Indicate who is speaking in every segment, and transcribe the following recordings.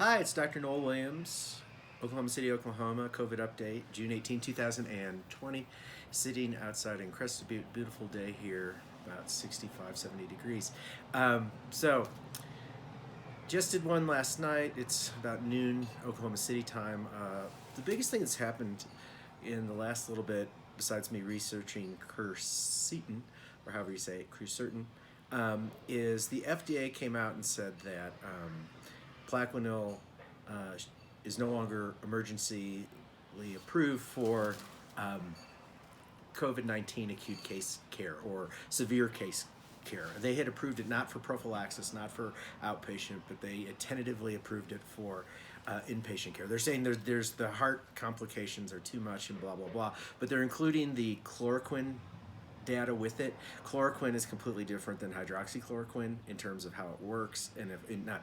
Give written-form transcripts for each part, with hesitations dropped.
Speaker 1: Hi, it's Dr. Noel Williams, Oklahoma City, Oklahoma, COVID update, June 18, 2020. Sitting outside in Crested Butte, beautiful day here, about 65, 70 degrees. So, just did one last night. It's about noon, Oklahoma City time. The biggest thing that's happened in the last little bit, besides me researching quercetin, or however you say it, quercetin, is the FDA came out and said that Plaquinil is no longer emergency approved for COVID-19 acute case care or severe case care. They had approved it not for prophylaxis, not for outpatient, but they tentatively approved it for inpatient care. They're saying there's the heart complications are too much and blah, blah, blah, but they're including the chloroquine data with it. Chloroquine is completely different than hydroxychloroquine in terms of how it works, and not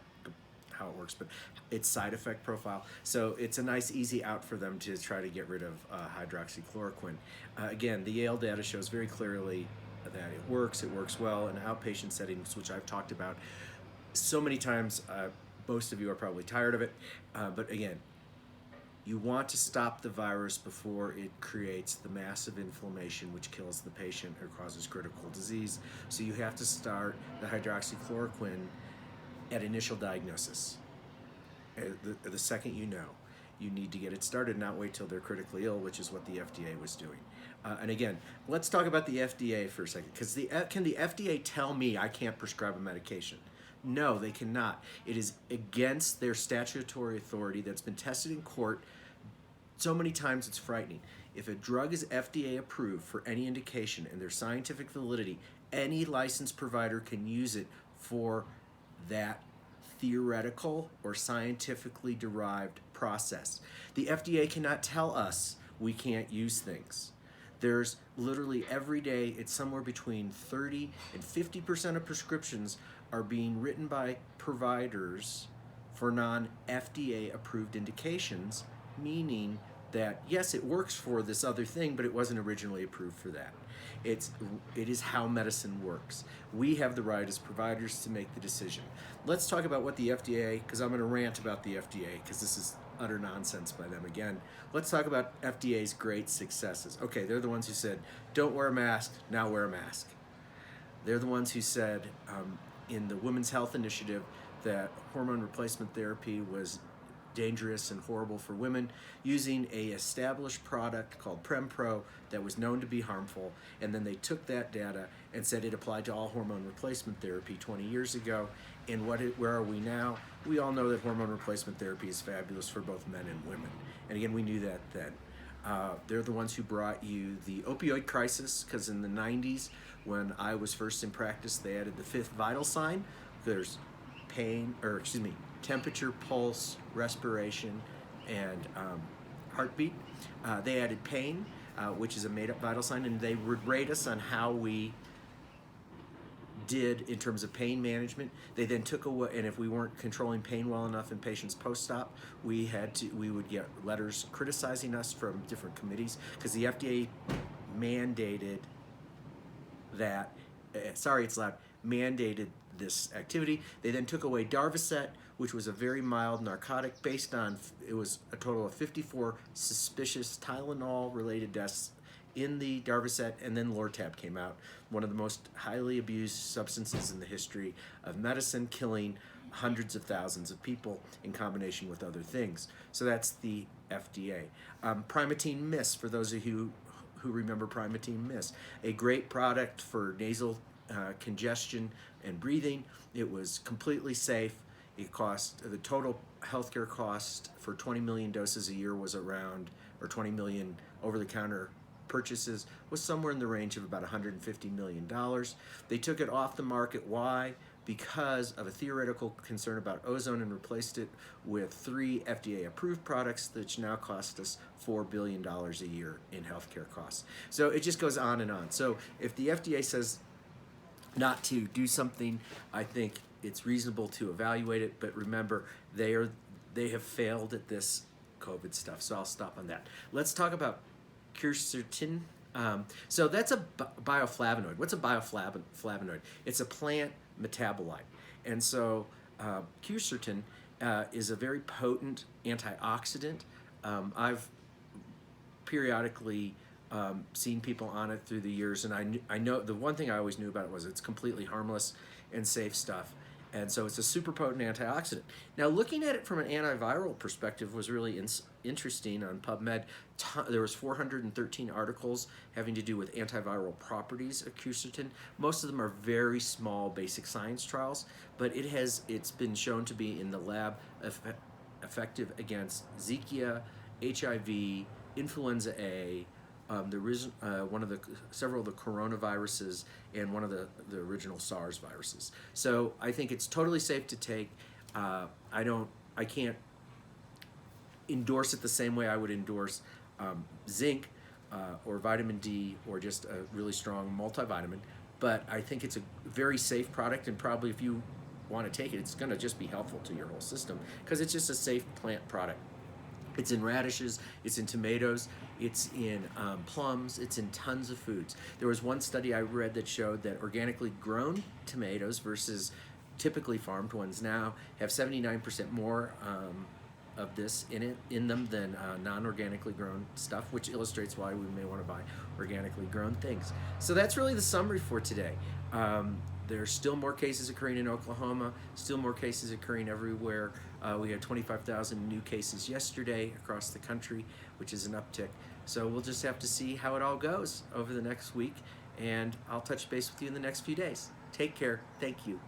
Speaker 1: how it works, but its side effect profile. So it's a nice easy out for them to try to get rid of hydroxychloroquine. Again, the Yale data shows very clearly that it works well in outpatient settings, which I've talked about so many times. Most of you are probably tired of it, but again, you want to stop the virus before it creates the massive inflammation which kills the patient or causes critical disease. So you have to start the hydroxychloroquine at initial diagnosis. The second you know, you need to get it started, not wait till they're critically ill, which is what the FDA was doing. And again, let's talk about the FDA for a second, because can the FDA tell me I can't prescribe a medication? No, they cannot. It is against their statutory authority that's been tested in court so many times it's frightening. If a drug is FDA approved for any indication and there's scientific validity, any licensed provider can use it for that theoretical or scientifically derived process. The FDA cannot tell us we can't use things. There's literally every day, it's somewhere between 30 and 50% of prescriptions are being written by providers for non-FDA approved indications, meaning that yes, it works for this other thing, but it wasn't originally approved for that. It is how medicine works. We have the right as providers to make the decision. Let's talk about what the FDA, because I'm going to rant about the FDA, because this is utter nonsense by them again. Let's talk about FDA's great successes. Okay, they're the ones who said, don't wear a mask, now wear a mask. They're the ones who said in the Women's Health Initiative that hormone replacement therapy was dangerous and horrible for women, using a established product called Prempro that was known to be harmful, and then they took that data and said it applied to all hormone replacement therapy 20 years ago. And where are we now? We all know that hormone replacement therapy is fabulous for both men and women. And again, we knew that then. They're the ones who brought you the opioid crisis, because in the 90s, when I was first in practice, they added the fifth vital sign. There's temperature, pulse, respiration, and heartbeat. They added pain, which is a made-up vital sign, and they would rate us on how we did in terms of pain management. They then took away, and if we weren't controlling pain well enough in patients post-op, we would get letters criticizing us from different committees, because the FDA mandated that, sorry it's loud, mandated this activity. They then took away Darvocet, which was a very mild narcotic based on, it was a total of 54 suspicious Tylenol-related deaths in the Darvocet, and then Lortab came out, one of the most highly abused substances in the history of medicine, killing hundreds of thousands of people in combination with other things. So that's the FDA. Primatene Mist, for those of you who remember Primatene Mist, a great product for nasal congestion and breathing. It was completely safe. It cost, the total healthcare cost for 20 million doses a year was around, or 20 million over-the-counter purchases was somewhere in the range of about $150 million. They took it off the market. Why? Because of a theoretical concern about ozone, and replaced it with 3 FDA-approved products, which now cost us $4 billion a year in healthcare costs. So it just goes on and on. So if the FDA says not to do something, I think it's reasonable to evaluate it, but remember, they have failed at this COVID stuff, so I'll stop on that. Let's talk about Quercitin. So that's a bioflavonoid. What's a bioflavonoid? It's a plant metabolite. And so quercetin is a very potent antioxidant. I've periodically seen people on it through the years, and I know the one thing I always knew about it was it's completely harmless and safe stuff. And so it's a super potent antioxidant. Now, looking at it from an antiviral perspective was really interesting on PubMed. There was 413 articles having to do with antiviral properties of quercetin. Most of them are very small basic science trials, but it's been shown to be in the lab effective against Zika, HIV, influenza A, one of the several of the coronaviruses, and one of the original SARS viruses. So I think it's totally safe to take. I can't endorse it the same way I would endorse zinc or vitamin D or just a really strong multivitamin. But I think it's a very safe product, and probably if you want to take it, it's going to just be helpful to your whole system because it's just a safe plant product. It's in radishes, it's in tomatoes, it's in plums, it's in tons of foods. There was one study I read that showed that organically grown tomatoes versus typically farmed ones now have 79% more of this in them than non-organically grown stuff, which illustrates why we may want to buy organically grown things. So that's really the summary for today. There's still more cases occurring in Oklahoma, still more cases occurring everywhere. We had 25,000 new cases yesterday across the country, which is an uptick. So we'll just have to see how it all goes over the next week, and I'll touch base with you in the next few days. Take care. Thank you.